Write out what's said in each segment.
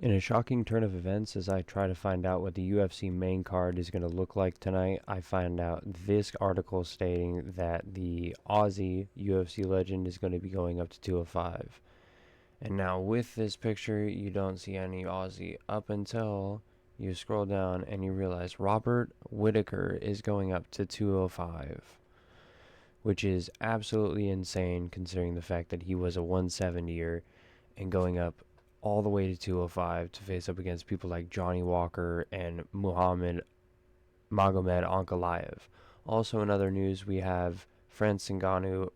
In a shocking turn of events, as I try to find out what the UFC main card is going to look like tonight, I find out this article stating that the Aussie UFC legend is going to be going up to 205. And now with this picture, you don't see any Aussie up until you scroll down and you realize Robert Whittaker is going up to 205, which is absolutely insane considering the fact that he was a 170er and going up all the way to 205 to face up against people like Johnny Walker and Magomed Ankalaev. Also in other news, we have Francis Ngannou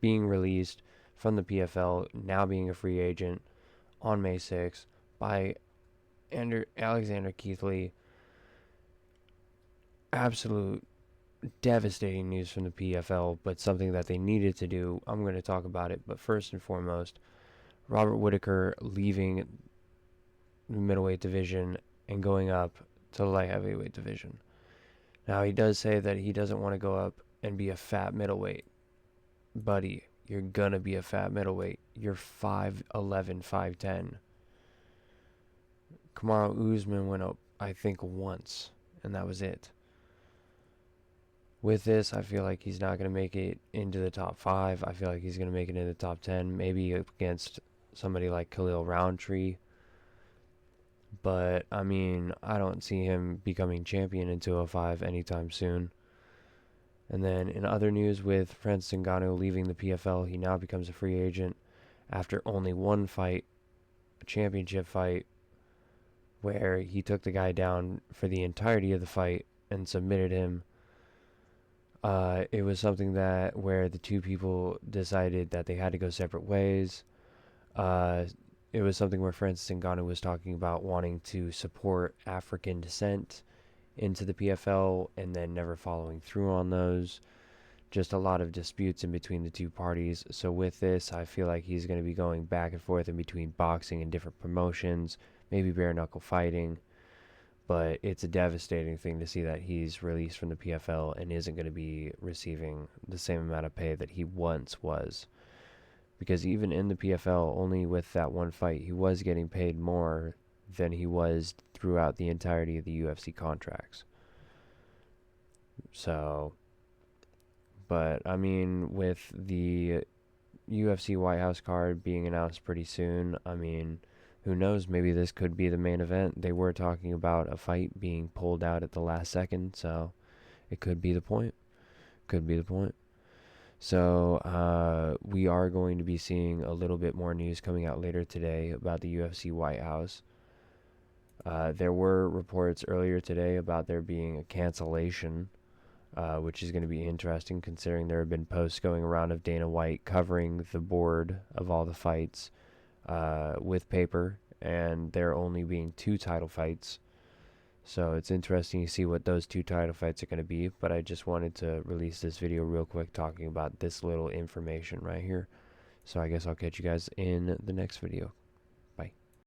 being released from the PFL, now being a free agent on May 6th by Alexander Keithley. Absolute devastating news from the PFL, but something that they needed to do. I'm going to talk about it, but first and foremost, Robert Whittaker leaving the middleweight division and going up to the light heavyweight division. Now, he does say that he doesn't want to go up and be a fat middleweight. Buddy, you're going to be a fat middleweight. You're 5'11", 5'10". Kamaru Usman went up, I think, once, and that was it. With this, I feel like he's not going to make it into the top 5. I feel like he's going to make it into the top 10, maybe against somebody like Khalil Roundtree. But, I mean, I don't see him becoming champion in 205 anytime soon. And then in other news, with Francis Ngannou leaving the PFL, he now becomes a free agent after only one fight, a championship fight, where he took the guy down for the entirety of the fight and submitted him. It was something that where the two people decided that they had to go separate ways. It was something where Francis Ngannou was talking about wanting to support African descent into the PFL and then never following through on those. Just a lot of disputes in between the two parties. So with this, I feel like he's going to be going back and forth in between boxing and different promotions, maybe bare knuckle fighting. But it's a devastating thing to see that he's released from the PFL and isn't going to be receiving the same amount of pay that he once was. Because even in the PFL, only with that one fight, he was getting paid more than he was throughout the entirety of the UFC contracts. So, but I mean, with the UFC White House card being announced pretty soon, I mean, who knows, maybe this could be the main event. They were talking about a fight being pulled out at the last second, so it could be the point. Could be the point. So we are going to be seeing a little bit more news coming out later today about the UFC White House. There were reports earlier today about there being a cancellation, which is going to be interesting considering there have been posts going around of Dana White covering the board of all the fights with paper, and there only being 2 title fights. So it's interesting to see what those 2 title fights are going to be, but I just wanted to release this video real quick talking about this little information right here. So I guess I'll catch you guys in the next video.